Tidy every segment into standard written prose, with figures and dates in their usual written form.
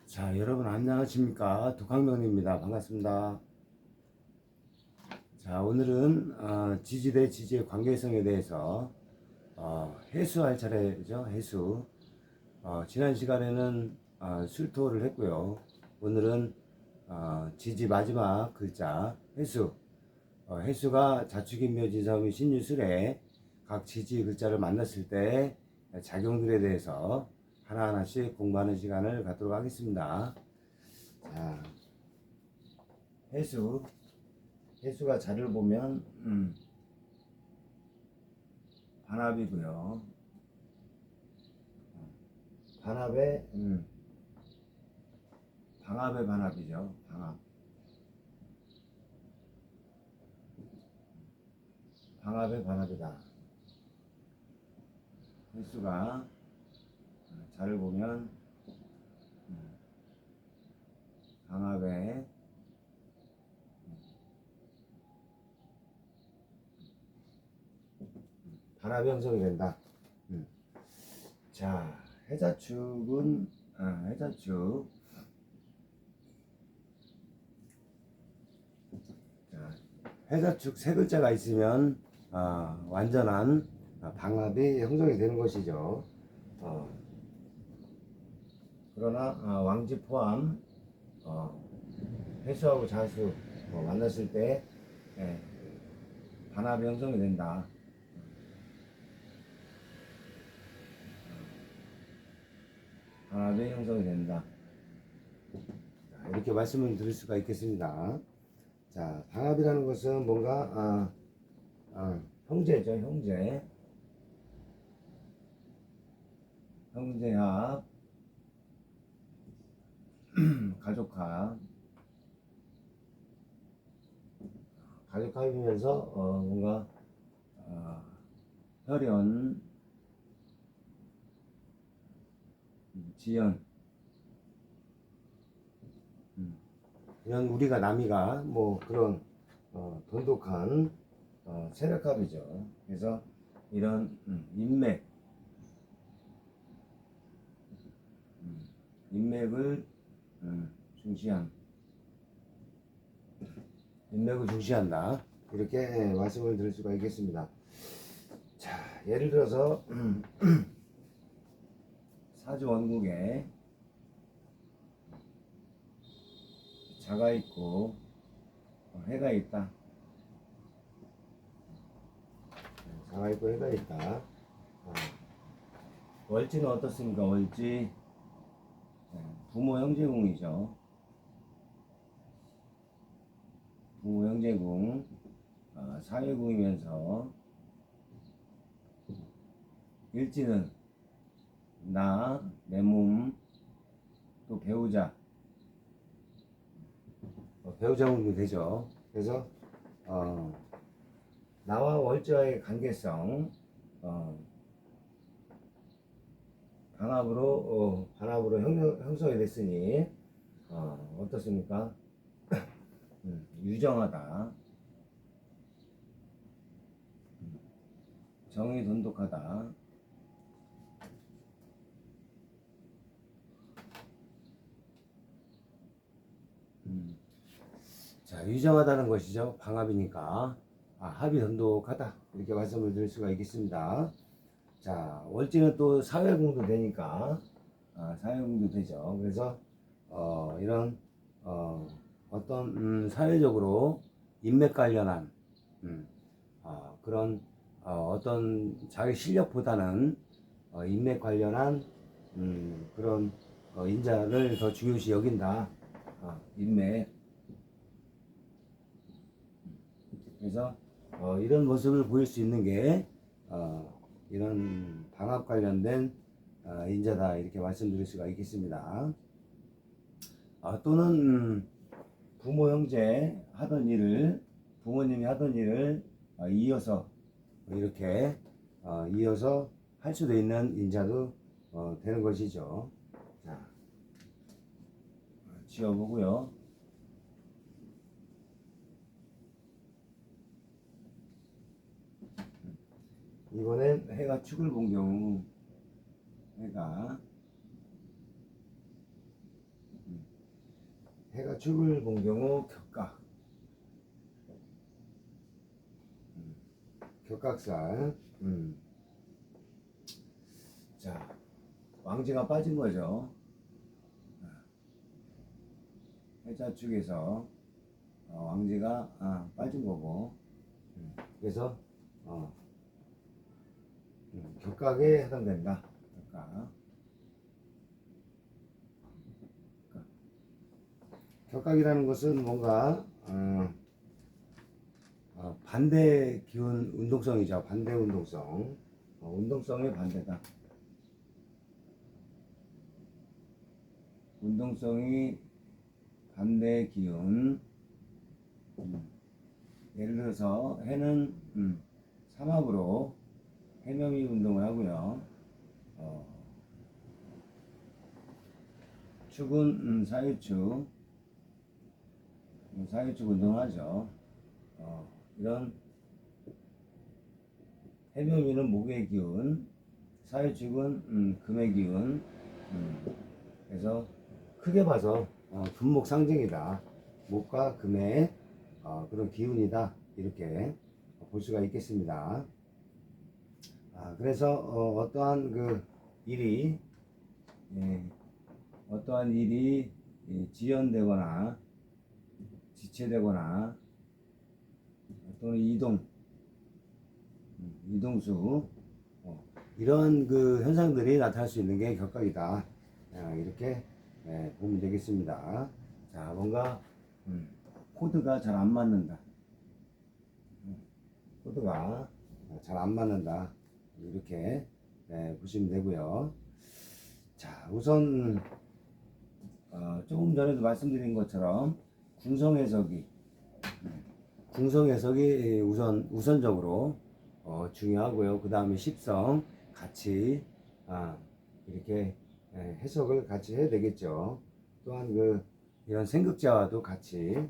자, 여러분 안녕하십니까? 독학명리입니다. 반갑습니다. 자, 오늘은 지지 대 지지의 관계성에 대해서 해수할 차례죠. 해수. 지난 시간에는 술토를 했고요. 오늘은 지지 마지막 글자 해수. 해수가 자축인묘지성이 신유술에 각 지지 글자를 만났을 때 작용들에 대해서 하나하나씩 공부하는 시간을 갖도록 하겠습니다. 자, 해수. 해수가 자를 보면 반합이고요. 반합의 방합의 반합이죠. 방합. 방합의 반합이다. 해수가 자를 보면 방합의 반합이 형성이 된다. 자, 해자축은 해자축. 자, 해자축 세 글자가 있으면 완전한 방합이 형성이 되는 것이죠. 그러나 왕지 포함 해수하고 자수 만났을 때 반합이 형성이 된다. 반합이 형성이 된다. 자, 이렇게 말씀을 드릴 수가 있겠습니다. 자, 방합이라는 것은 뭔가 형제죠. 형제. 형제합. 가족합. 가족합이면서 뭔가 혈연, 지연, 이런 우리가 남이가 뭐 그런 돈독한 세력합이죠. 그래서 이런 인맥을 중시한, 인맥을 중시한다. 이렇게 말씀을 드릴 수가 있겠습니다. 자, 예를 들어서 사주 원국에 자가 있고 해가 있다. 자가 있고 해가 있다. 월지는 어떻습니까? 월지 부모 형제궁이죠. 부모 형제궁 사회궁이면서 일지는 나, 내 몸, 또 배우자, 배우자궁도 되죠. 그래서 나와 월지와의 관계성 반합으로 형성이 됐으니 어떻습니까? 유정하다, 정이 돈독하다, 자, 유정하다는 것이죠. 방합이니까 합이 돈독하다 이렇게 말씀을 드릴 수가 있겠습니다. 자, 월지는 또 사회궁도 되니까 사회궁도 되죠. 그래서 이런 어떤 사회적으로 인맥 관련한 그런 어떤 자기 실력보다는 인맥 관련한 그런 인자를 더 중요시 여긴다. 인맥. 그래서 이런 모습을 보일 수 있는 게 이런 방합 관련된 인자다 이렇게 말씀드릴 수가 있겠습니다. 또는 부모 형제 하던 일을 부모님이 하던 일을 이어서 이렇게 이어서 할 수도 있는 인자도 되는 것이죠. 자, 지어보고요. 이번엔 해가 축을 본 경우 해가 해가 축을 본 경우 격각. 격각살. 자, 왕지가 빠진 거죠. 해자 축에서 왕지가 빠진 거고. 그래서 격각에 해당된다. 격각. 격각이라는 것은 뭔가 반대 기운 운동성이죠. 반대 운동성. 운동성의 반대다. 운동성이 반대 기운. 예를 들어서 해는 삼합으로 해넘이 운동을 하고요. 축은 사유축 운동을 하죠. 이런 해넘이는 목의 기운, 사유축은 금의 기운. 그래서 크게 봐서 금목 상징이다. 목과 금의 그런 기운이다. 이렇게 볼 수가 있겠습니다. 그래서 어떠한 그 일이 지연되거나 지체되거나 또는 이동수 이런 그 현상들이 나타날 수 있는 게 격각이다. 이렇게 보면 되겠습니다. 자, 뭔가 코드가 잘 안 맞는다. 코드가 잘 안 맞는다. 이렇게 보시면 되고요. 자, 우선 조금 전에도 말씀드린 것처럼 궁성 해석이 우선적으로 중요하고요. 그 다음에 십성 같이 이렇게 해석을 같이 해야 되겠죠. 또한 이런 생극자와도 같이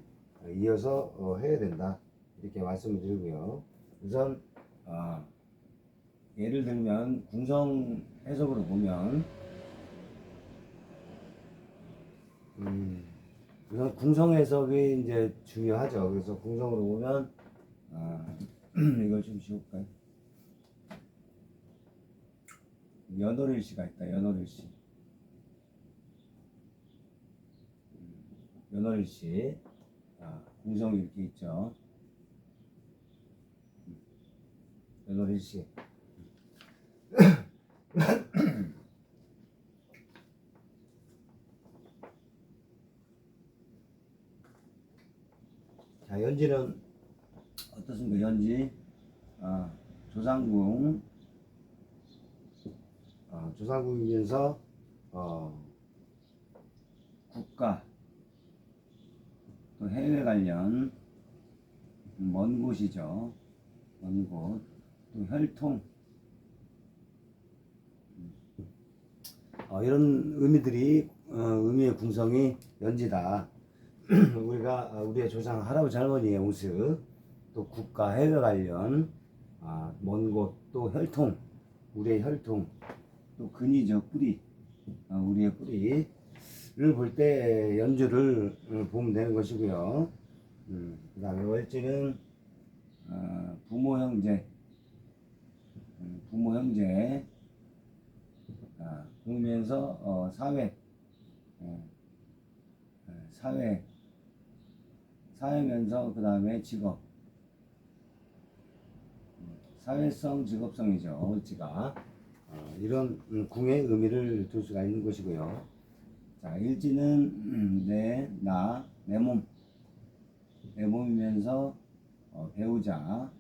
이어서 해야 된다. 이렇게 말씀을 드리고요. 우선 예를 들면 궁성 해석으로 보면 우선 궁성 해석이 이제 중요하죠. 그래서 궁성으로 보면 이걸 좀 지울까요? 연월일시가 있다. 연월일시. 궁성이 이렇게 있죠. 연월일시. 자, 연지는 어떻습니까? 연지 조상궁이면서 국가 또 해외 관련 먼 곳이죠. 먼 곳. 또 혈통 이런 의미의 궁성이 연지다. 우리의 조상 할아버지 할머니의 모습, 또 국가 해외 관련 먼 곳, 또 혈통, 우리의 혈통, 또 근이죠. 뿌리, 우리의 뿌리를 볼 때 연주를 보면 되는 것이고요. 그 다음에 월지는 부모 형제 보면서 사회면서 그 다음에 직업, 사회성 직업성이죠. 월지가 이런 궁의 의미를 둘 수가 있는 것이고요. 자, 일지는 내 몸이면서 배우자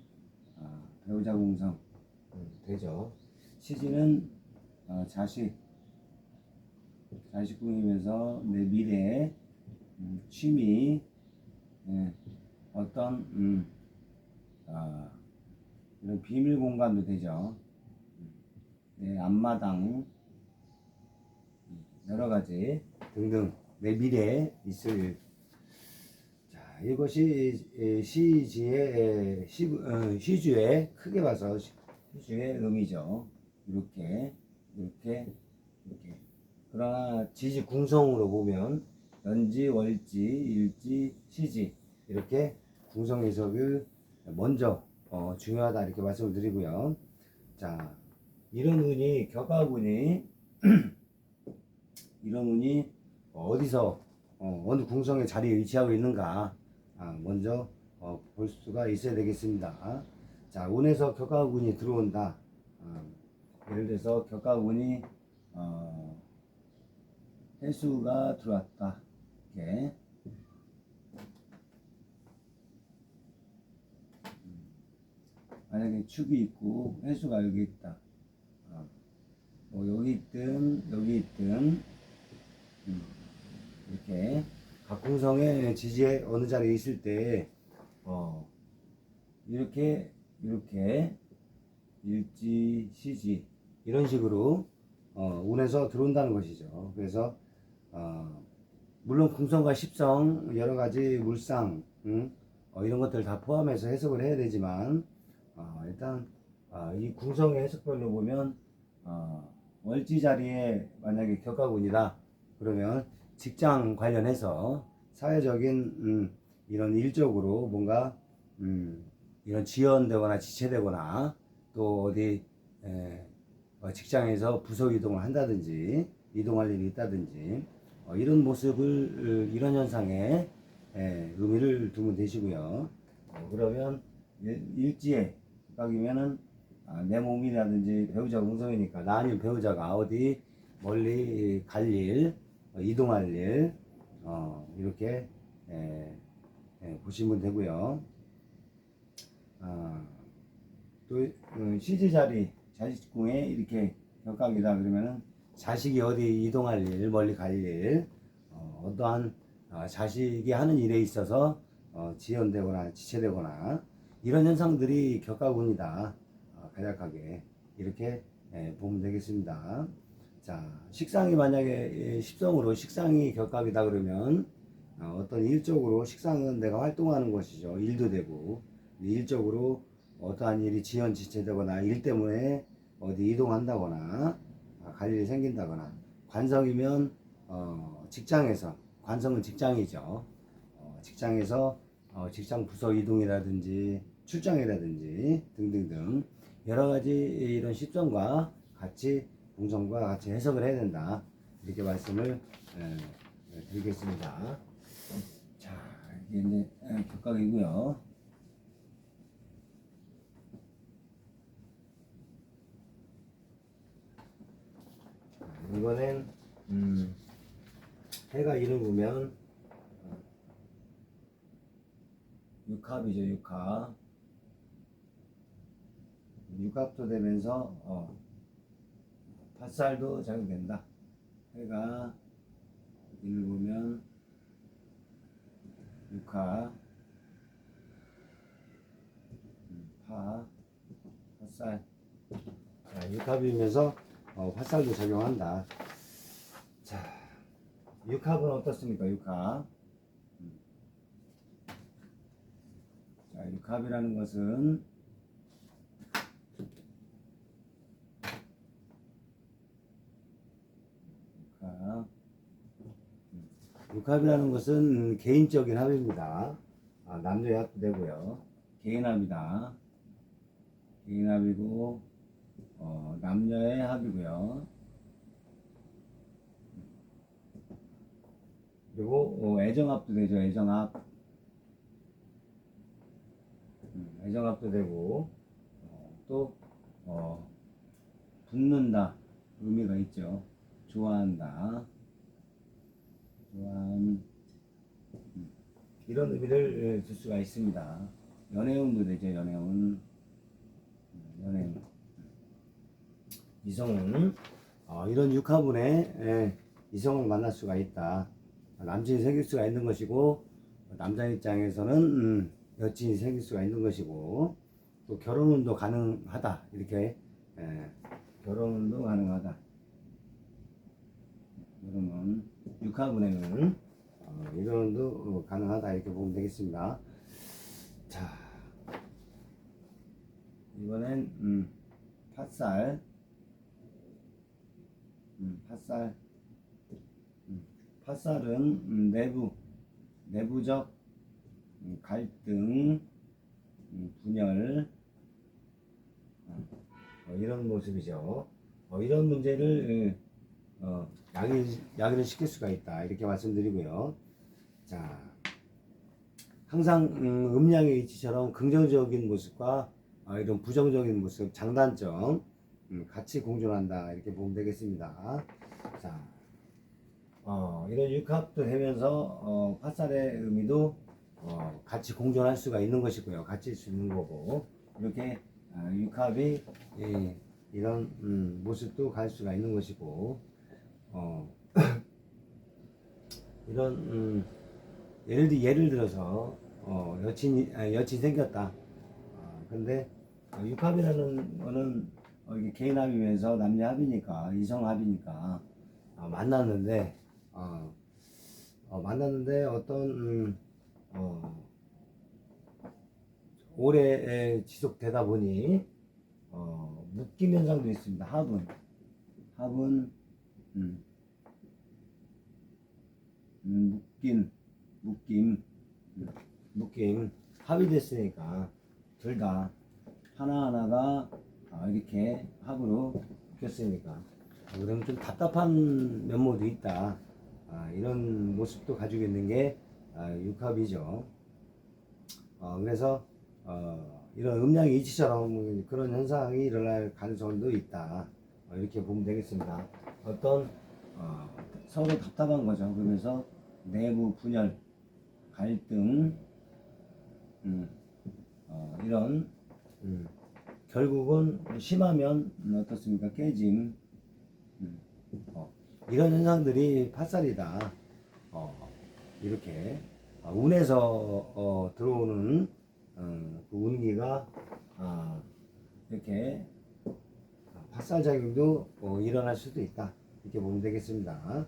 궁성 되죠. 시지는 자식궁이면서 내 미래, 취미, 어떤 이런 비밀 공간도 되죠. 내 앞마당, 여러 가지 등등 내 미래에 있을. 자, 이것이 시주의 크게 봐서 시주의 의미죠. 이렇게. 그러나 지지 궁성으로 보면 연지, 월지, 일지, 시지 이렇게 궁성 해석을 먼저 중요하다 이렇게 말씀을 드리고요. 자, 이런 운이 격화운이 이런 운이 어디서 어느 궁성의 자리에 위치하고 있는가 먼저 볼 수가 있어야 되겠습니다. 자, 운에서 격화운이 들어온다. 예를 들어서 격화운이 해수가 들어왔다. 이렇게 만약에 축이 있고 해수가 여기 있다. 뭐 여기 있든 여기 있든 이렇게 각 궁성의 지지에 어느 자리에 있을 때 이렇게 일지, 시지 이런 식으로 운에서 들어온다는 것이죠. 그래서 물론 궁성과 십성 여러 가지 물상 이런 것들 다 포함해서 해석을 해야 되지만 일단 이 궁성의 해석별로 보면 월지 자리에 만약에 격화운이다 그러면 직장 관련해서 사회적인 이런 일적으로 뭔가 이런 지연되거나 지체되거나 또 어디 직장에서 부서 이동을 한다든지 이동할 일이 있다든지 이런 모습을 이런 현상에 의미를 두면 되시고요. 그러면 일지에 각이면은 내 몸이라든지 배우자가 운성이니까 나 아니면 배우자가 어디 멀리 갈 일, 이동할 일 이렇게 보시면 되고요. 또 시지 자리 자식궁에 이렇게 격각이다 그러면은 자식이 어디 이동할 일, 멀리 갈 일, 어떠한 자식이 하는 일에 있어서 지연되거나 지체되거나 이런 현상들이 격각운이다. 간략하게 이렇게 보면 되겠습니다. 자, 식상이 만약에 십성으로 식상이 격각이다 그러면 어떤 일적으로 식상은 내가 활동하는 것이죠. 일도 되고 일적으로 어떠한 일이 지연 지체되거나 일 때문에 어디 이동한다거나 갈 일이 생긴다거나 관성이면 직장에서 관성은 직장이죠. 직장에서 직장 부서 이동이라든지 출장이라든지 등등등 여러 가지 이런 십성과 같이 궁성과 같이 해석을 해야 된다 이렇게 말씀을 드리겠습니다. 자, 이게 이제 격각이고요. 이번엔 해가 이를 보면 육합이죠. 육합도 되면서 팥살도 작용된다. 해가 이를 보면 육합 팥살 육합이면서 화살도 작용한다. 자, 육합은 어떻습니까? 육합. 자, 육합이라는 것은 육합이라는 것은 개인적인 합입니다. 남녀의 합도 되고요. 개인합이다. 개인합이고 남녀의 합이고요. 그리고 애정합도 되죠. 애정합도 되고 또 붙는다 의미가 있죠. 좋아한다. 이런 의미를 줄 수가 있습니다. 연애운도 되죠. 연애운 이성운 이런 육합운에 이성을 만날 수가 있다. 남친이 생길 수가 있는 것이고 남자 입장에서는 여친이 생길 수가 있는 것이고 또 결혼운도 가능하다. 이렇게 결혼운도 가능하다. 결혼은 육합운에는 결혼운도 가능하다 이렇게 보면 되겠습니다. 자, 이번엔 팥살 팥살은 내부적 갈등, 분열, 이런 모습이죠. 이런 문제를 야기를 시킬 수가 있다. 이렇게 말씀드리고요. 자, 항상 음양의 이치처럼 긍정적인 모습과 이런 부정적인 모습, 장단점 같이 공존한다. 이렇게 보면 되겠습니다. 자, 이런 육합도 되면서 팥살의 의미도 같이 공존할 수가 있는 것이고요. 같이 수 있는 거고 이렇게 육합이 이런 모습도 갈 수가 있는 것이고 이런 예를 들어서 여친 생겼다. 근데 육합이라는 거는 이게 개인 합이면서 남녀 합이니까 이성 합이니까 만났는데 어떤 오래 지속되다 보니 묶임 현상도 있습니다. 합은 묶임 합이 됐으니까 둘 다 하나하나가 이렇게 합으로 묶였으니까 그러면 좀 답답한 면모도 있다. 이런 모습도 가지고 있는 게 육합이죠. 그래서 이런 음양의 이치처럼 그런 현상이 일어날 가능성도 있다. 이렇게 보면 되겠습니다. 어떤 서로 답답한 거죠. 그러면서 내부 분열, 갈등, 이런 결국은 심하면 어떻습니까? 깨짐, 이런 현상들이 팥살이다. 이렇게 운에서 들어오는 그 운기가 이렇게 팥살 작용도 일어날 수도 있다. 이렇게 보면 되겠습니다.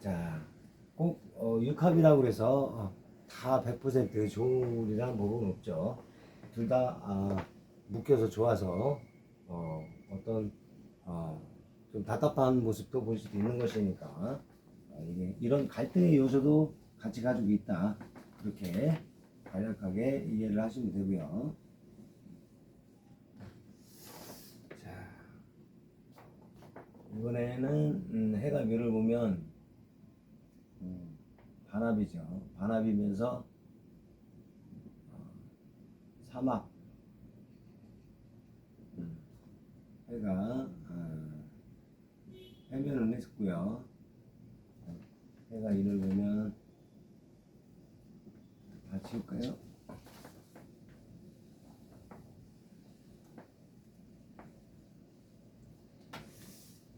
자, 꼭 육합이라고 해서 다 100% 좋으리란 법은 없죠. 둘 다 묶여서 좋아서 어떤 좀 답답한 모습도 볼 수도 있는 것이니까 이런 갈등의 요소도 같이 가지고 있다. 그렇게 간략하게 이해를 하시면 되고요. 자, 이번에는 해가 묘를 보면 반합이죠. 반합이면서 삼합, 해가 해면을 했고요. 해가 이를 보면 다 지울까요?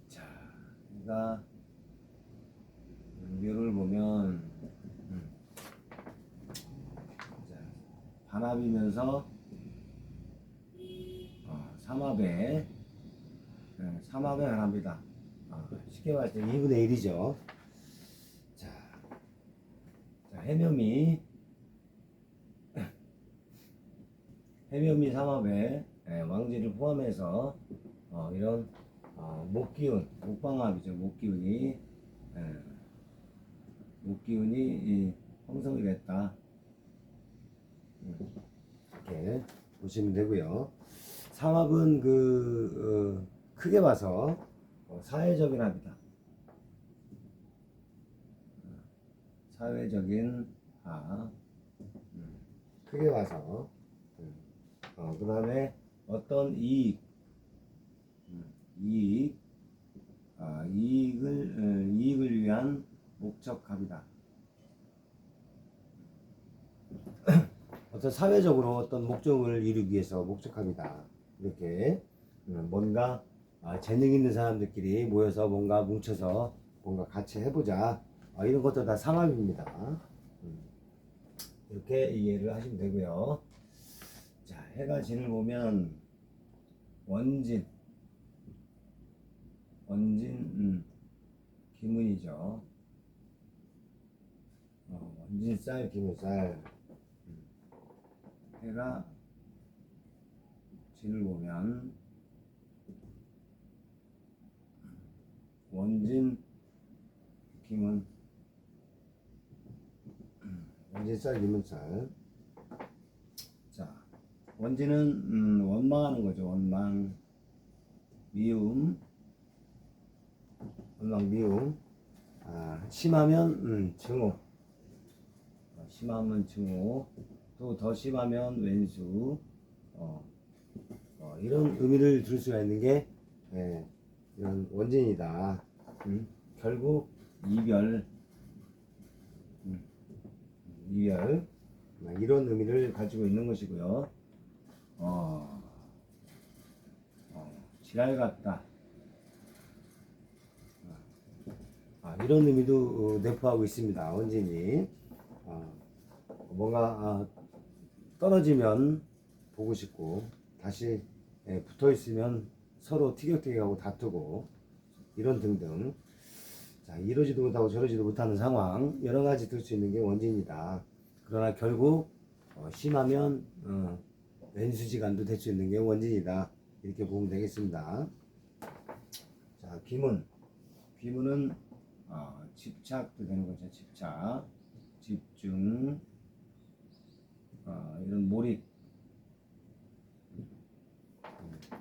자, 해가 묘를 보면 반합이면서 삼합에 반합이다. 쉽게 말해서 2분의 1이죠. 자, 해묘미 삼합에 왕지를 포함해서 이런 목기운, 목방합이죠. 목기운이 형성이 됐다. 이렇게 보시면 되고요. 삼합은 크게 봐서 사회적인 합이다. 사회적인 합. 크게 봐서 그 다음에 어떤 이익을 위한 목적합이다. 어떤 사회적으로 어떤 목적을 이루기 위해서 목적합이다. 이렇게 뭔가 재능 있는 사람들끼리 모여서 뭔가 뭉쳐서 뭔가 같이 해보자. 이런 것도 다 삼합입니다. 이렇게 이해를 하시면 되고요. 자, 해가 진을 보면 원진 기문이죠. 원진쌀, 기문쌀. 해가 진을 보면 원진, 기문, 원진쌀, 기문쌀. 자, 원진은 원망하는 거죠. 원망, 미움, 원망, 미움. 심하면 증오. 심하면 증오. 또 더 심하면 왼수. 이런 의미를 줄 수가 있는 게 이런 원진이다. 결국 이별, 이별, 이런 의미를 가지고 있는 것이고요. 지랄 같다. 이런 의미도 내포하고 있습니다. 원진이 뭔가 떨어지면 보고 싶고 다시 붙어 있으면 서로 티격태격하고 다투고 이런 등등. 자, 이러지도 못하고 저러지도 못하는 상황 여러 가지 들 수 있는 게 원진이다. 그러나 결국 심하면 왼수지간도 될 수 있는 게 원진이다. 이렇게 보면 되겠습니다. 자, 귀문은 집착도 되는 거죠. 집착, 집중, 이런 몰입,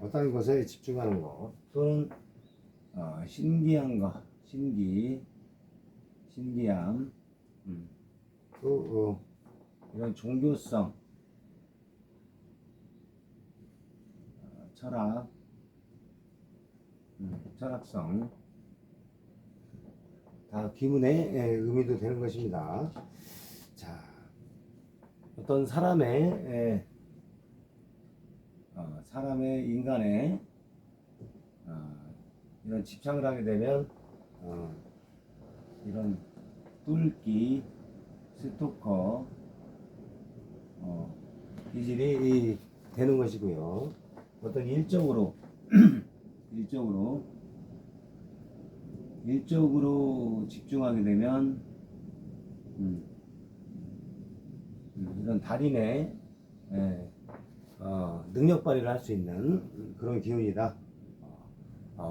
어떤 것에 집중하는 것, 또는 신기한 것, 신기함, 또 이런 종교성, 철학, 철학성, 다 귀문의 의미도 되는 것입니다. 자, 어떤 사람의 인간의 이런 집착을 하게 되면 이런 뚫기, 스토커 기질이 되는 것이고요. 어떤 일적으로 집중하게 되면 이런 달인의 능력 발휘를 할 수 있는 그런 기운이다.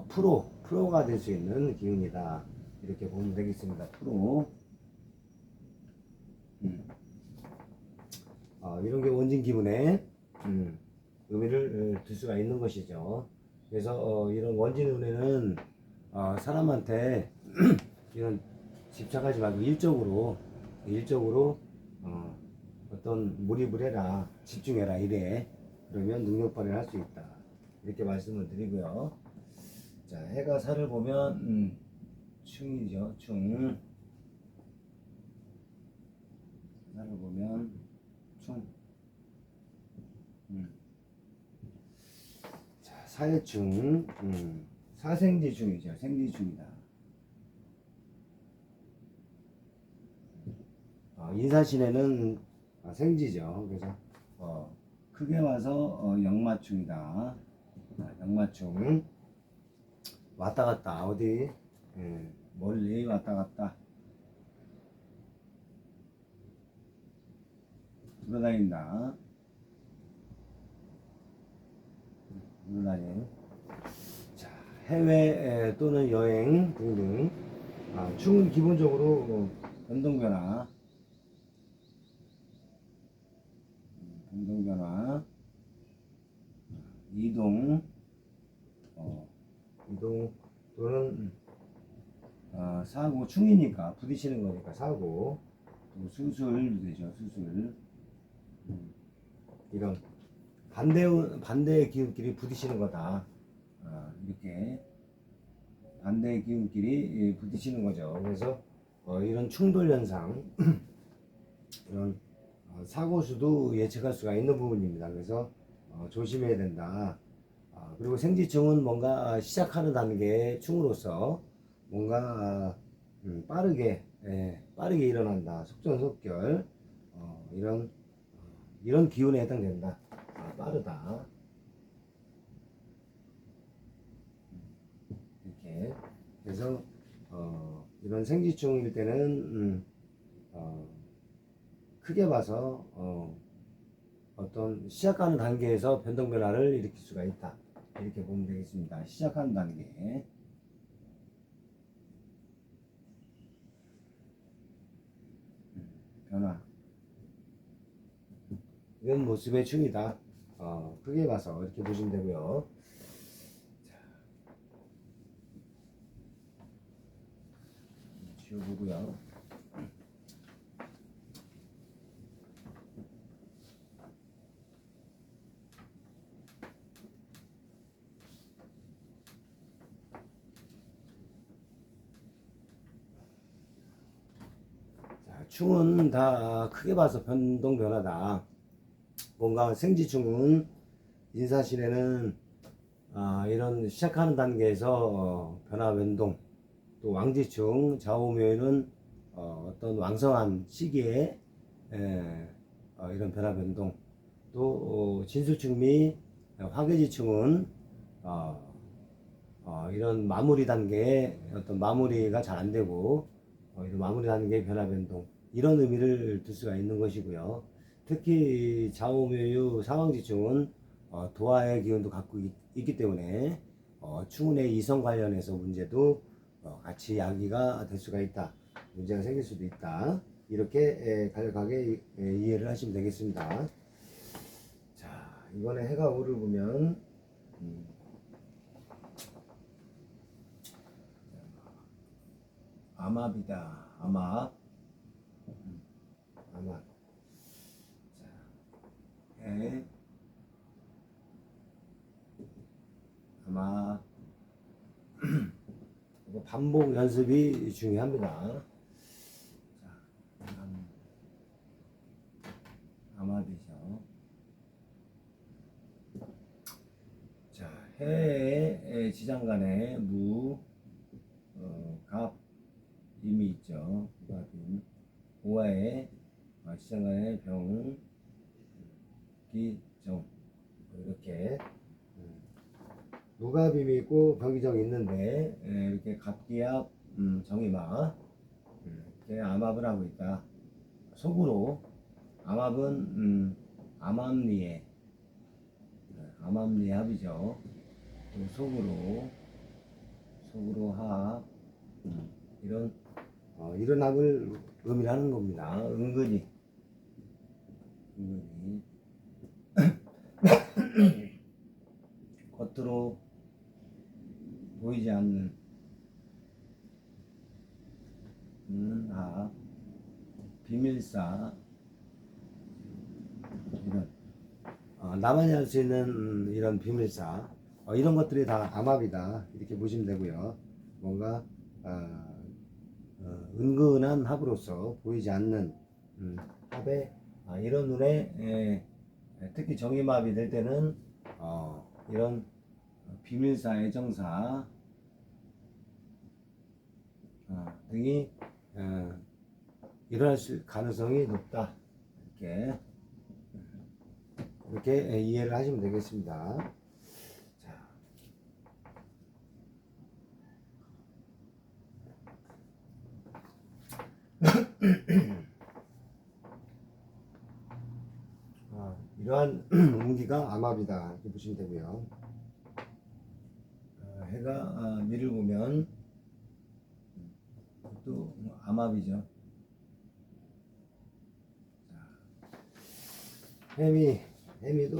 프로가 될 수 있는 기운이다. 이렇게 보면 되겠습니다. 프로. 이런 게 원진 기분에 의미를 둘 수가 있는 것이죠. 그래서 이런 원진 운에는 사람한테 이런 집착하지 말고 일적으로 어떤 몰입을 해라, 집중해라 이래. 그러면 능력 발휘를 할 수 있다. 이렇게 말씀을 드리고요. 자, 해가 살을 보면 충이죠. 충. 살을 보면 충. 자, 사해충. 사생지충이죠. 생지충이다. 인사신에는 생지죠. 그래서 크게 와서 역마충이다. 역마충. 왔다 갔다 어디 멀리 왔다 갔다 돌아다닌다. 자, 해외 또는 여행 등등. 충은 기본적으로 변동변화, 이동 또는 사고, 충이니까 부딪히는 거니까 사고, 또 수술도 되죠. 수술. 이런 반대의 기운끼리 부딪히는 거다. 이렇게 반대의 기운끼리 부딪히는 거죠. 그래서 이런 충돌 현상, 이런 사고수도 예측할 수가 있는 부분입니다. 그래서 조심해야 된다. 그리고 생지충은 뭔가 시작하는 단계의 충으로서 뭔가 빠르게 일어난다. 속전속결 이런 기운에 해당된다. 빠르다. 이렇게. 그래서 이런 생지충일 때는 크게 봐서 어떤 시작하는 단계에서 변동 변화를 일으킬 수가 있다. 이렇게 보면 되겠습니다. 시작하는 단계. 변화. 이런 모습의 충이다. 크게 봐서 이렇게 보시면 되고요. 지워보고요. 충은 다 크게 봐서 변동 변화다. 뭔가 생지충은 인사실에는 이런 시작하는 단계에서 변화 변동, 또 왕지충 좌우묘에는 어떤 왕성한 시기에 이런 변화 변동, 또 진수충 및 화개지충은 이런 마무리 단계에 어떤 마무리가 잘 안 되고 이런 마무리 단계의 변화 변동, 이런 의미를 둘 수가 있는 것이고요. 특히 좌우묘유 상황지충은 도화의 기운도 갖고 있기 때문에 충운의 이성 관련해서 문제도 같이 야기가 될 수가 있다. 문제가 생길 수도 있다. 이렇게 간략하게 이해를 하시면 되겠습니다. 자, 이번에 해가 오를 보면 암압이다. 암압. 암압. 자, 해. 암압. 이거 반복 연습이 중요합니다. 자, 암압이죠. 자, 해의 지장간에 무, 갑, 임이 있죠. 갑임. 오화에 지장간에 병, 기, 정. 이렇게 무갑임이 있고 병기정이 있는데 이렇게 갑기압, 정이막 이렇게 암압을 하고 있다. 속으로 암압은 암암리에 암암리에 합이죠. 속으로 합, 이런 합을 의미하는 겁니다. 은근히 겉으로 보이지 않는 합, 비밀사, 이런 나만이 할 수 있는 이런 비밀사, 이런 것들이 다 암합이다. 이렇게 보시면 되고요. 뭔가 은근한 합으로서 보이지 않는 합에 이런 눈에 특히 정임합이 될 때는 이런 비밀사, 애정사 등이 일어날 가능성이 높다. 이렇게 이해를 하시면 되겠습니다. 자. 이러한 운기가 암합이다. 이렇게 보시면 되고요. 해가 미를 보면 또 암합이죠. 해미도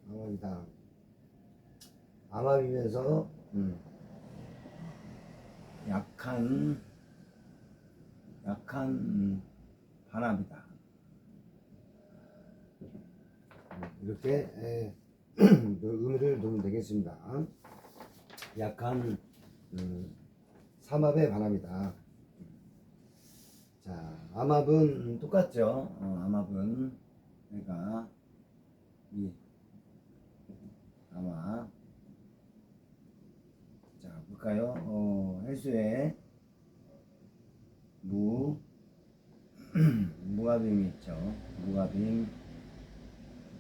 암합이다. 암합이면서 약한 반합이다. 이렇게 의미를 두면 되겠습니다. 약한 삼합의 반합이다. 자, 암합은 똑같죠. 암합은 그러니까 이 암합. 자, 볼까요? 해수에 무갑임이 있죠. 무갑임,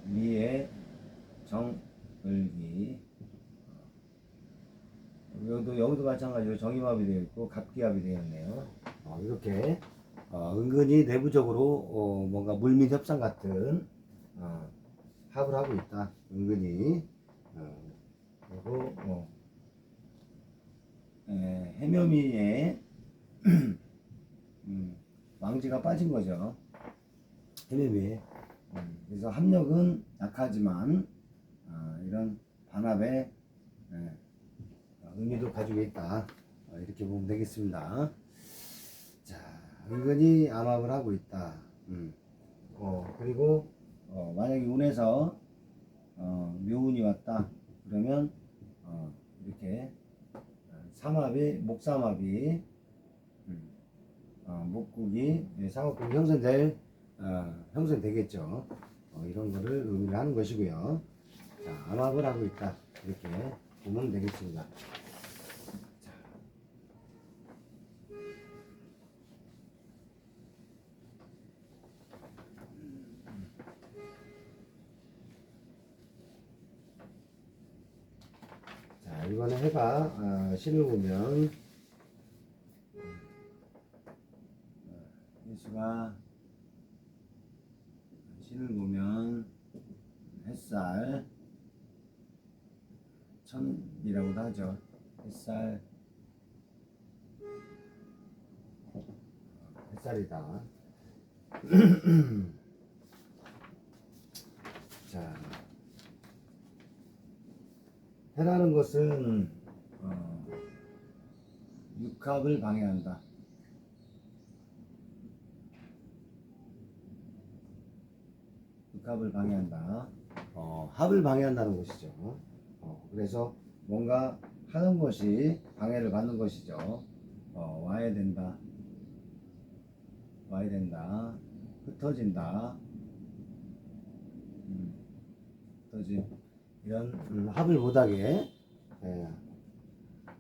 미에 정을기. 여기도 마찬가지로 정임합이 되어 있고 갑기합이 되어 있네요. 이렇게 은근히 내부적으로 뭔가 물밑 협상 같은 합을 하고 있다. 은근히. 그리고 해묘미에 왕지가 빠진 거죠. 해묘미에 그래서 합력은 약하지만 이런 반합의 의미도 가지고 있다. 이렇게 보면 되겠습니다. 자, 은근히 암합을 하고 있다. 그리고 만약에 운에서 묘운이 왔다. 그러면 이렇게 삼합이 목삼합이 목국이 삼합국이 형성되겠죠. 이런 거를 의미를 하는 것이고요. 자, 암합을 하고 있다. 이렇게 보면 되겠습니다. 자, 이번에 해가 신을 보면 예수가 신을 보면 햇살 천이라고도 하죠. 햇살이다. 자, 해라는 것은 육합을 방해한다. 육합을 방해한다. 합을 방해한다는 것이죠. 그래서 뭔가 하는 것이 방해를 받는 것이죠. 와야 된다. 흩어진다. 흩어진 이런 합을 못하게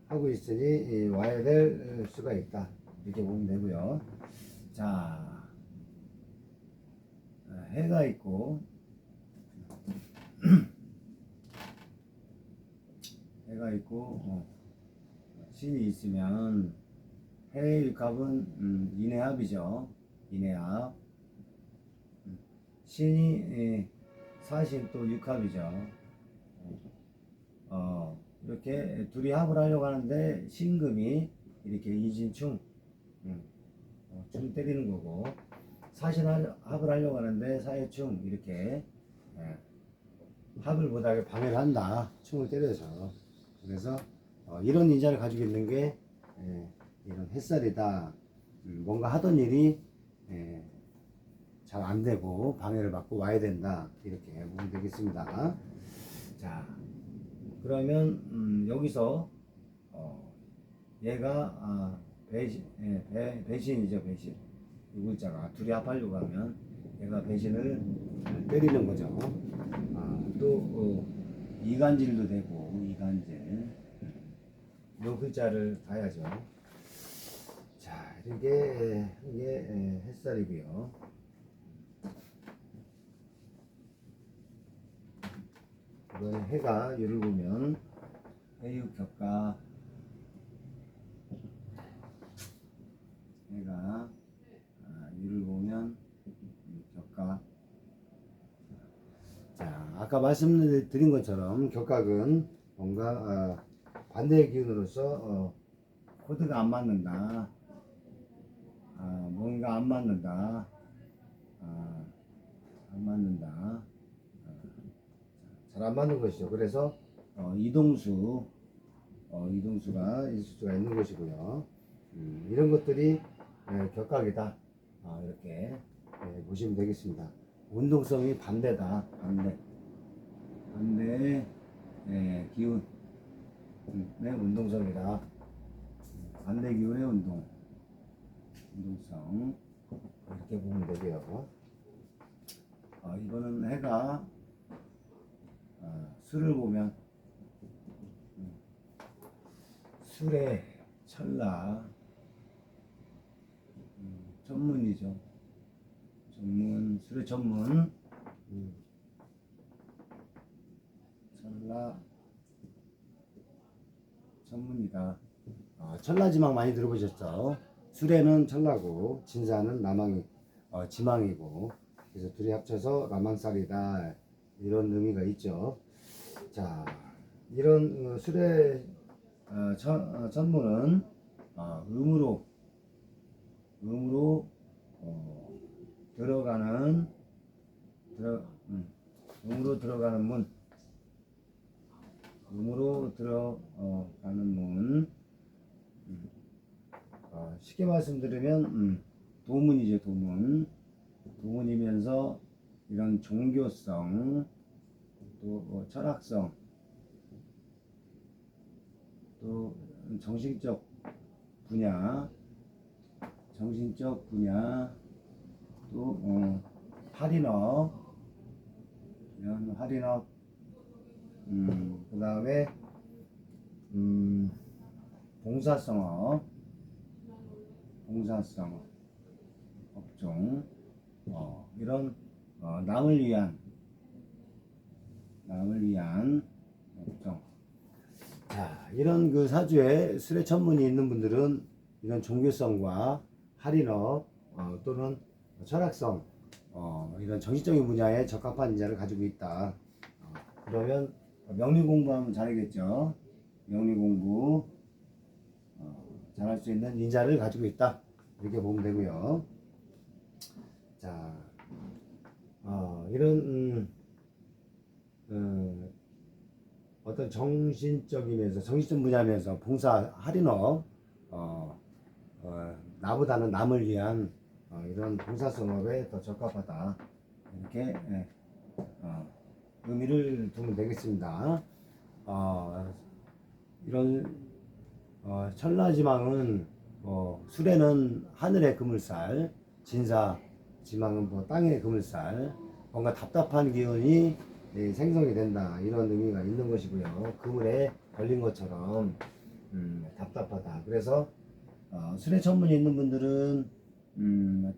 하고 있으니 와야 될 수가 있다. 이렇게 보면 되고요. 자, 해가 있고 신이 있으면 해의 육합은 인해합이죠. 인해합. 신이 사신 또 육합이죠. 이렇게 둘이 합을 하려고 하는데 신금이 이렇게 이진충 충 때리는 거고, 사신 합을 하려고 하는데 사해충 이렇게 합을 못하게 방해를 한다. 충을 때려서. 그래서 이런 인자를 가지고 있는 게 이런 햇살이다. 뭔가 하던 일이 잘 안 되고 방해를 받고 와야 된다. 이렇게 보면 되겠습니다. 자, 그러면 여기서 얘가 배신이죠. 배신. 이 글자가 둘이 합하려고 하면 얘가 배신을 때리는 거죠. 또 이간질도 되고, 이간질. 이 글자를 봐야죠. 자, 이게 햇살이고요. 이번에 해가 유를 보면 해육격가, 해가 유를 보면 격가. 자, 아까 말씀드린 것처럼 격각은 뭔가 반대의 기운으로서 코드가 안 맞는다. 뭔가 안 맞는다. 잘 안 맞는 것이죠. 그래서 이동수가 있을 수가 있는 것이고요. 이런 것들이 격각이다. 이렇게 보시면 되겠습니다. 운동성이 반대다. 반대 기운. 네, 운동성이다. 반대 기운의 운동성. 이렇게 보면 되고요. 이거는 해가 술을 보면 술의 천라, 전문이죠. 술의 전문. 천라 전문이다. 천라지망 많이 들어보셨죠? 술에는 천라고 진사는 지망이고, 그래서 둘이 합쳐서 라망살이다. 이런 의미가 있죠. 자, 이런 술의 천문은 음으로 말씀드리면 도문이죠. 도문이면서 이런 종교성 또 철학성 또 정신적 분야 또 할인업 이런 할인업 그 다음에 봉사성업 업종 이런 남을 위한 업종. 자, 이런 그 사주에 술의 천문이 있는 분들은 이런 종교성과 할인업 또는 철학성 이런 정신적인 분야에 적합한 인자를 가지고 있다. 그러면 명리 공부하면 잘하겠죠. 명리 공부 잘할 수 있는 인자를 가지고 있다. 이렇게 보면 되고요. 자, 이런 어떤 정신적 분야면서 봉사 할인업 나보다는 남을 위한 이런 봉사성업에 더 적합하다. 이렇게 의미를 두면 되겠습니다. 이런 천라지망은 수레는 하늘의 그물살, 진사지망은 땅의 그물살. 뭔가 답답한 기운이 생성이 된다, 이런 의미가 있는 것이고요. 그물에 걸린 것처럼 답답하다. 그래서 수레 천문이 있는 분들은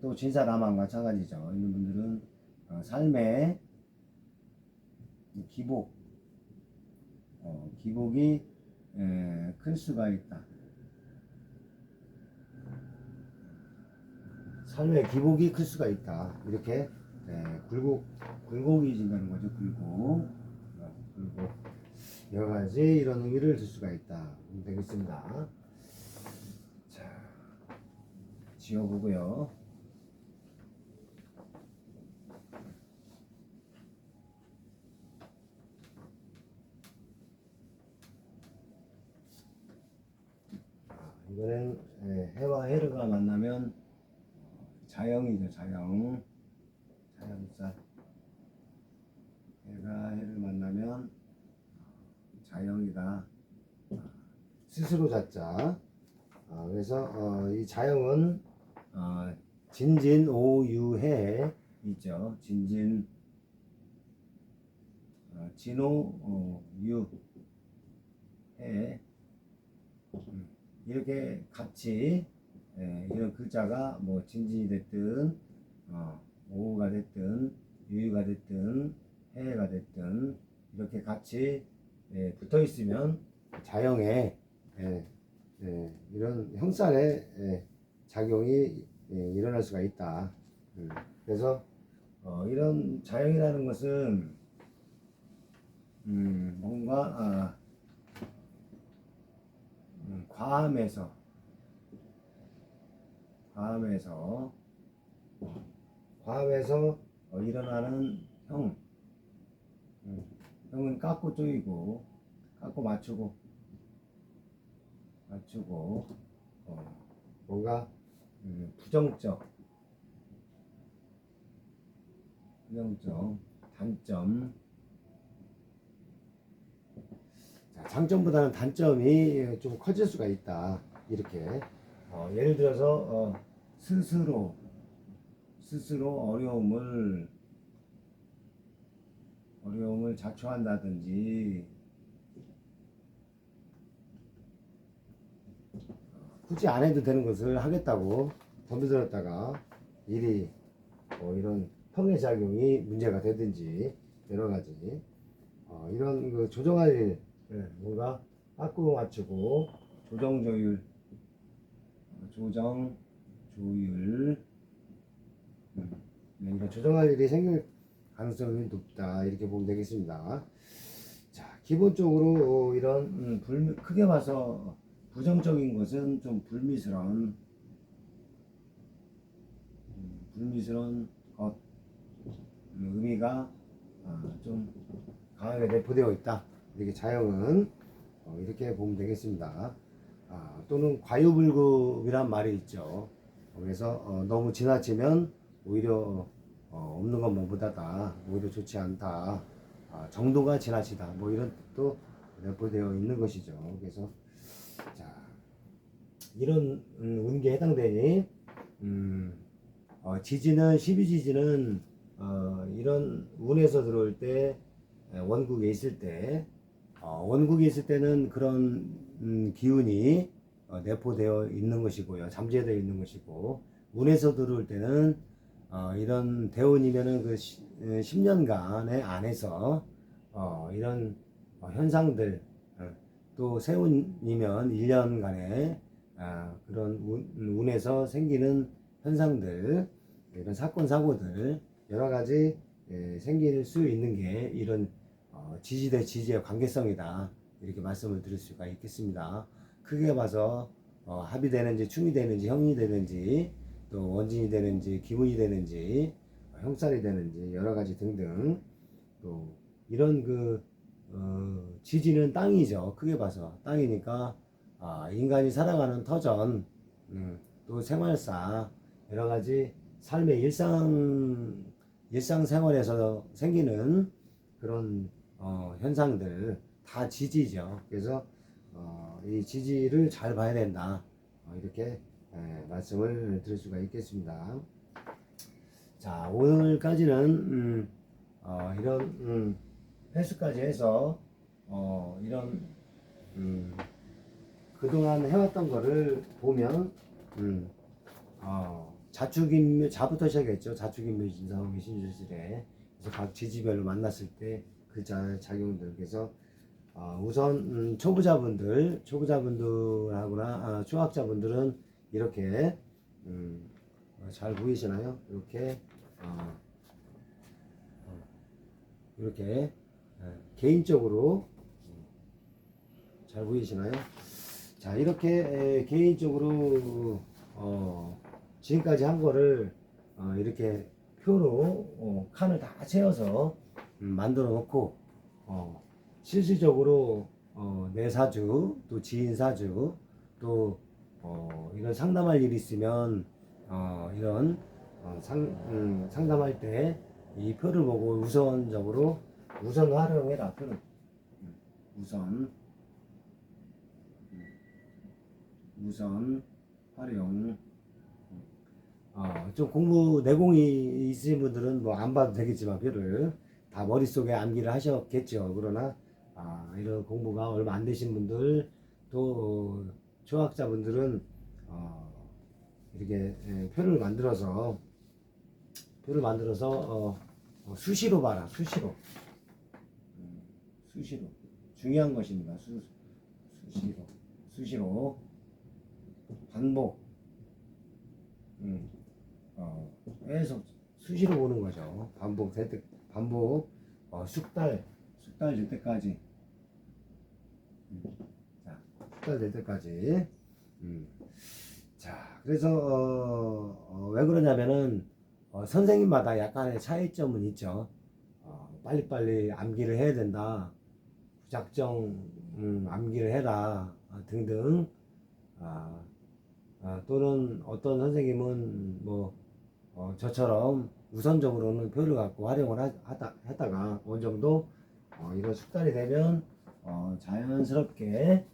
또 진사라망 마찬가지죠. 있는 분들은 삶의 기복이 클 수가 있다. 삶의 기복이 클 수가 있다. 이렇게 굴곡이 진다는 거죠. 굴곡 여러 가지 이런 의미를 줄 수가 있다. 되겠습니다. 자, 지워보고요. 이번엔 해와 해르가 만나면 자영이죠. 자영살. 해가 해를 만나면 자영이다. 스스로 자자. 그래서 이 자영은 진진오유해 있죠. 진오유해 이렇게 같이 이런 글자가 뭐 진진이 됐든 오우가 됐든 유유가 됐든 해가 됐든 이렇게 같이 붙어 있으면 자영에 이런 형살의 작용이 일어날 수가 있다. 그래서 이런 자영이라는 것은 뭔가 과함에서 일어나는 형은 깎고 쪼이고 깎고 맞추고 뭔가 부정적 단점. 자, 장점보다는 단점이 좀 커질 수가 있다. 이렇게 예를 들어서 스스로 어려움을 자초한다든지 굳이 안 해도 되는 것을 하겠다고 덤벼들었다가 일이 이런 평의 작용이 문제가 되든지 여러 가지 이런 그 조정할 일 뭔가 깎고 맞추고 조율 이런 조정할 일이 생길 가능성이 높다. 이렇게 보면 되겠습니다. 자, 기본적으로 이런 크게 봐서 부정적인 것은 좀 불미스러운 것 의미가 좀 강하게 내포되어 있다. 이렇게 자영은 이렇게 보면 되겠습니다. 또는 과유불급이란 말이 있죠. 그래서 너무 지나치면 오히려 없는 건 뭐보다다, 오히려 좋지 않다, 정도가 지나치다, 뭐 이런 뜻도 내포되어 있는 것이죠. 그래서 자, 이런 운기에 해당되니 지지는 12지지는 이런 운에서 들어올 때, 원국에 있을 때, 원국에 있을 때는 그런 기운이 내포되어 있는 것이고요. 잠재되어 있는 것이고, 운에서 들어올 때는 이런 대운이면은 그 10년간의 안에서 이런 현상들, 또 세운이면 1년간의 그런 운에서 생기는 현상들, 이런 사건 사고들 여러 가지 생길 수 있는 게 이런 지지 대 지지의 관계성이다, 이렇게 말씀을 드릴 수가 있겠습니다. 크게 봐서 합이 되는지 충이 되는지 형이 되는지 또 원진이 되는지 기문이 되는지 형살이 되는지 여러 가지 등등, 또 이런 그 지지는 땅이죠. 크게 봐서 땅이니까 인간이 살아가는 터전, 또 생활사, 여러 가지 삶의 일상생활에서 생기는 그런 현상들 다 지지죠. 그래서 이 지지를 잘 봐야 된다, 이렇게 말씀을 드릴 수가 있겠습니다. 자, 오늘까지는 이런 회수까지 해서 이런 그동안 해왔던 거를 보면 자축인묘, 자부터 시작했죠. 자축인묘 진사오미 신주실에. 그래서 각 지지별로 만났을 때 그 작용들. 그래서 우선 초보자분들하고나 초학자분들은 이렇게 잘 보이시나요? 이렇게 개인적으로 잘 보이시나요? 자, 이렇게 개인적으로 지금까지 한 거를 이렇게 표로 칸을 다 채워서 만들어 놓고 실질적으로 내 사주, 또 지인 사주, 또 이런 상담할 일이 있으면 이런 상담할 때 이 표를 보고 우선 활용해라. 표를 우선 활용. 좀 공부 내공이 있으신 분들은 뭐 안 봐도 되겠지만 표를 다 머릿속에 암기를 하셨겠죠. 그러나 이런 공부가 얼마 안 되신 분들, 또 초학자분들은 이렇게 표를 만들어서 수시로 봐라. 수시로 중요한 것입니다. 수시로 반복, 계속 수시로 보는 거죠. 반복 숙달 될 때까지. 자, 숙달 될 때까지. 자, 그래서 왜 그러냐면은 선생님마다 약간의 차이점은 있죠. 빨리빨리 암기를 해야 된다, 무작정 암기를 해라, 등등. 또는 어떤 선생님은 뭐 저처럼 우선적으로는 표를 갖고 활용을 했다가 어느 정도 이런 숙달이 되면 자연스럽게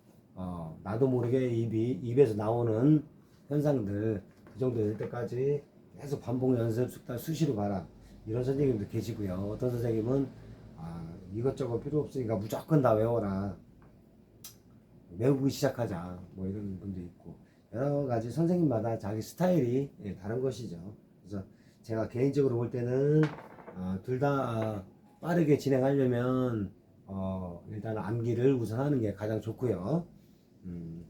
나도 모르게 입에서 나오는 현상들, 그 정도 될 때까지 계속 반복 연습, 숙달, 수시로 봐라, 이런 선생님도 계시고요. 어떤 선생님은 이것저것 필요 없으니까 무조건 다 외워라, 외우기 시작하자, 뭐 이런 분도 있고, 여러 가지 선생님마다 자기 스타일이 다른 것이죠. 그래서 제가 개인적으로 볼 때는 둘 다 빠르게 진행하려면 일단 암기를 우선 하는 게 가장 좋고요.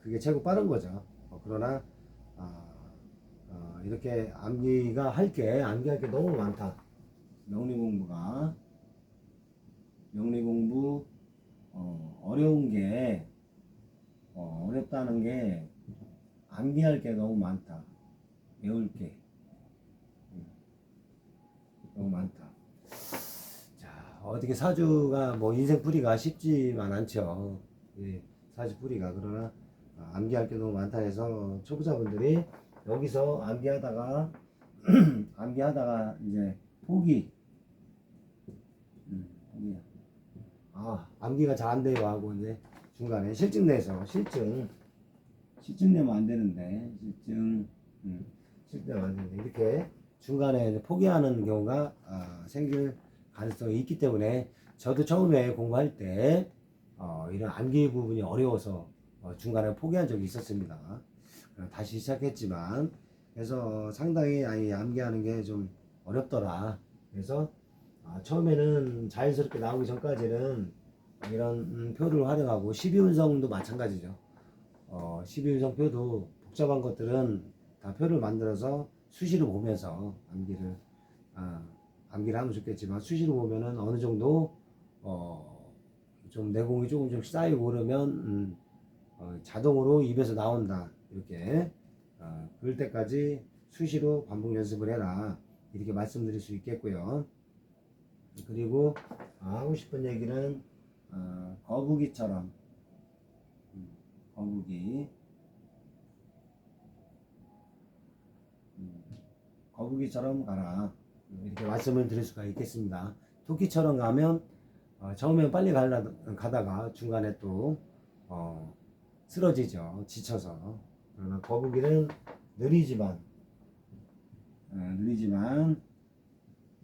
그게 최고 빠른 거죠. 그러나 이렇게 암기할 게 너무 많다. 명리 공부 어려운 게 어렵다는 게 암기할 게 너무 많다. 외울 게 너무 많다. 자, 어떻게 사주가 뭐 인생 풀이가 쉽지만 않죠. 예, 사주 풀이가. 그러나 암기할 게 너무 많다 해서 초보자분들이 여기서 암기하다가 이제 포기, 포기. 암기가 잘 안 돼요 하고 이제 중간에 실증 내서 실증 내면 안 되는데 실증 내면 안 되는데 이렇게 중간에 포기하는 경우가 생길 가능성이 있기 때문에 저도 처음에 공부할 때 이런 암기 부분이 어려워서 중간에 포기한 적이 있었습니다. 다시 시작했지만 그래서 상당히 암기하는 게 좀 어렵더라. 그래서 처음에는 자연스럽게 나오기 전까지는 이런 표를 활용하고 12운성도 마찬가지죠. 12운성 표도 복잡한 것들은 다 표를 만들어서 수시로 보면서 암기를 하면 좋겠지만 수시로 보면은 어느 정도 좀 내공이 조금 쌓이고 그러면 자동으로 입에서 나온다 이렇게 그럴 때까지 수시로 반복 연습을 해라 이렇게 말씀드릴 수 있겠고요. 그리고 하고 싶은 얘기는 거북이처럼 거북이처럼 가라 이렇게 말씀을 드릴 수가 있겠습니다. 토끼처럼 가면 처음엔 빨리 가다가 중간에 또 쓰러지죠. 지쳐서. 그러나 거북이는 느리지만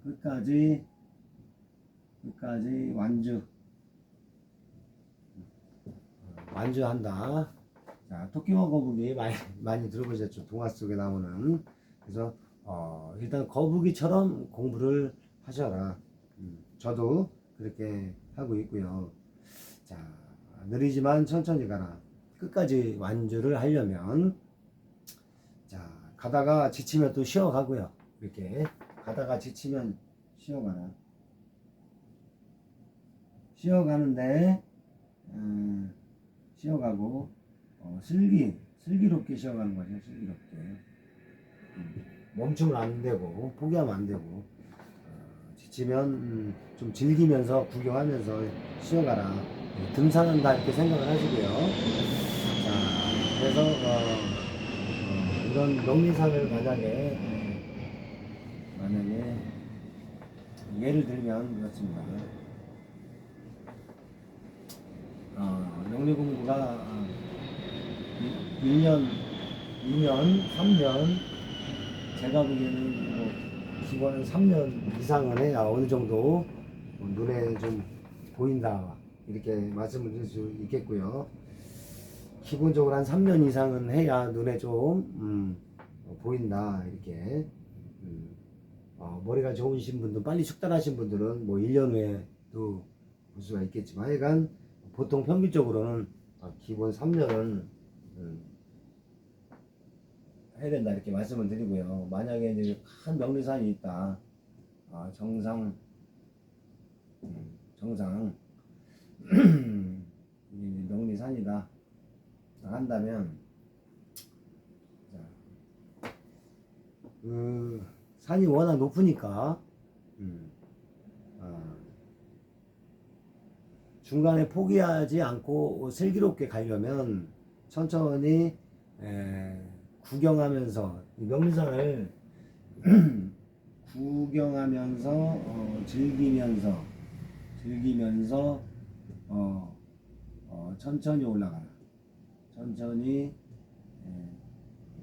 끝까지 완주한다. 자, 토끼와 거북이 많이 들어보셨죠? 동화 속에 나오는. 그래서 일단 거북이처럼 공부를 하셔라. 저도 그렇게 하고 있고요. 자, 느리지만 천천히 가라. 끝까지 완주를 하려면 자, 가다가 지치면 또 쉬어가고요. 이렇게 가다가 지치면 쉬어가라. 쉬어가는데 쉬어가고 슬기롭게 쉬어가는 거죠. 슬기롭게 멈추면 안 되고 포기하면 안 되고 지치면 좀 즐기면서 구경하면서 쉬어가라. 등산한다 이렇게 생각을 하시고요. 자, 그래서 이런 명리상을 만약에 예를 들면 그렇습니다. 명리 공부가 1년, 2년, 3년 제가 보기에는 뭐 기본 3년 이상은 해야 어느 정도 눈에 좀 보인다 이렇게 말씀을 드릴 수 있겠고요. 기본적으로 한 3년 이상은 해야 눈에 좀 보인다 이렇게 머리가 좋으신 분들 빨리 숙달하신 분들은 뭐 1년 후에도 볼 수가 있겠지만 하여간 보통 평균적으로는 기본 3년은 해야 된다 이렇게 말씀을 드리고요. 만약에 이제 큰 명리산이 있다 정상 명리산이다 한다면 그 산이 워낙 높으니까 중간에 포기하지 않고 슬기롭게 가려면 천천히 구경하면서 명리산을 구경하면서 즐기면서 천천히 올라가라. 천천히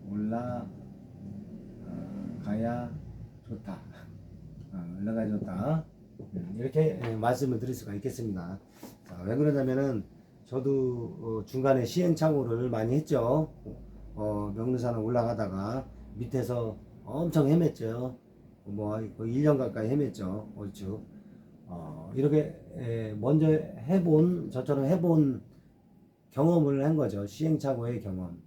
올라가야 좋다. 올라가야 좋다. 이렇게 말씀을 드릴 수가 있겠습니다. 자, 왜 그러냐면은 저도 중간에 시행착오를 많이 했죠. 명리산을 올라가다가 밑에서 엄청 헤맸죠. 뭐 1년 가까이 헤맸죠. 얼추. 이렇게 먼저 저처럼 해본 경험을 한 거죠. 시행착오의 경험.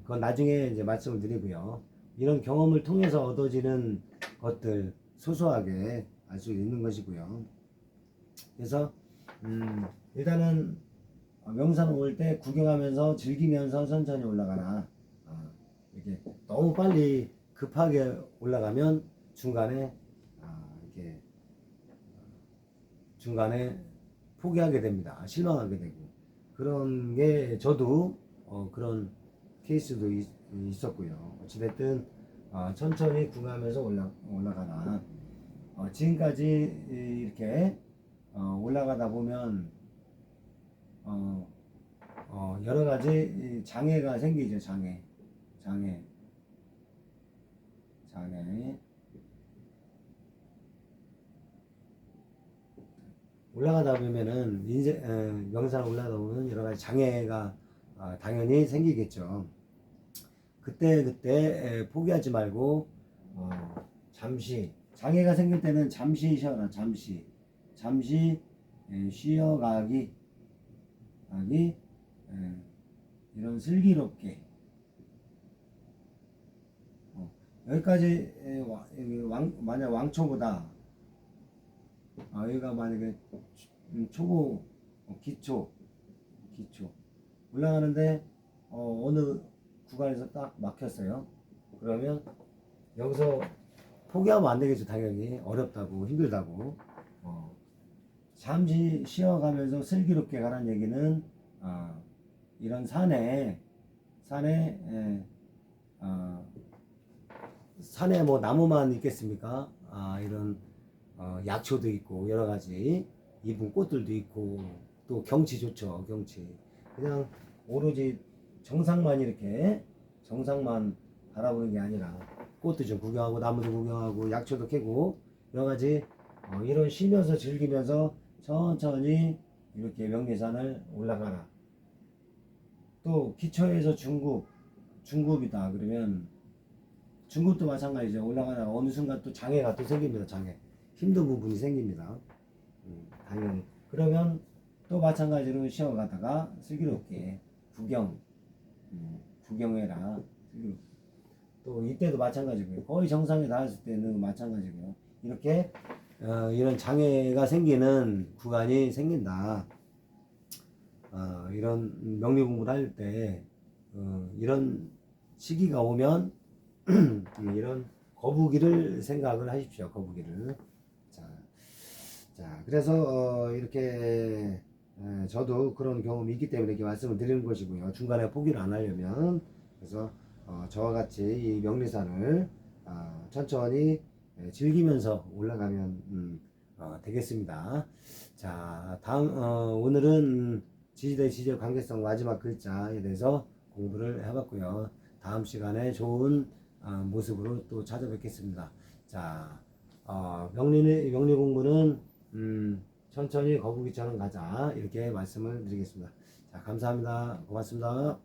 그건 나중에 이제 말씀을 드리고요. 이런 경험을 통해서 얻어지는 것들 소소하게 알 수 있는 것이고요. 그래서 일단은 명산 올 때 구경하면서 즐기면서 천천히 올라가라. 이렇게 너무 빨리 급하게 올라가면 중간에 포기하게 됩니다. 실망하게 되고 그런 게 저도 그런 케이스도 있었고요. 어찌됐든 천천히 구가하면서 올라가라. 지금까지 이렇게 올라가다 보면 여러 가지 장애가 생기죠. 장애. 올라가다 보면은 명산 올라가다 보면 여러 가지 장애가 당연히 생기겠죠. 그때 포기하지 말고 잠시 장애가 생길 때는 잠시 쉬어라. 잠시 쉬어가기 이런 슬기롭게 여기까지 만약 왕초보다 여기가 만약에 초보 기초 올라가는데 어느 구간에서 딱 막혔어요. 그러면 여기서 포기하면 안 되겠죠. 당연히 어렵다고 힘들다고. 잠시 쉬어가면서 슬기롭게 가라는 얘기는 이런 산에 뭐 나무만 있겠습니까? 이런 약초도 있고 여러 가지 이쁜 꽃들도 있고 또 경치 좋죠. 경치 그냥 오로지 정상만 바라보는 게 아니라 꽃도 좀 구경하고 나무도 구경하고 약초도 캐고 여러 가지 이런 쉬면서 즐기면서 천천히 이렇게 명리산을 올라가라. 또 기초에서 중급이다 그러면 중급도 마찬가지죠. 올라가다가 어느 순간 또 장애가 또 생깁니다. 장애 힘든 부분이 생깁니다. 당연히 그러면 또 마찬가지로 쉬어가다가 슬기롭게 구경해라. 또 이때도 마찬가지고요. 거의 정상에 닿았을 때는 마찬가지고요. 이렇게 이런 장애가 생기는 구간이 생긴다. 이런 명리 공부를 할 때 이런 시기가 오면 이런 거북이를 생각을 하십시오. 거북이를. 자, 그래서 이렇게 저도 그런 경험이 있기 때문에 이렇게 말씀을 드리는 것이고요. 중간에 포기를 안 하려면 그래서 저와 같이 이 명리산을 천천히 즐기면서 올라가면 되겠습니다. 자, 오늘은 지지대 지적 관계성 마지막 글자에 대해서 공부를 해봤고요. 다음 시간에 좋은 모습으로 또 찾아뵙겠습니다. 자, 명리 공부는 천천히 거북이처럼 가자 이렇게 말씀을 드리겠습니다. 자, 감사합니다. 고맙습니다.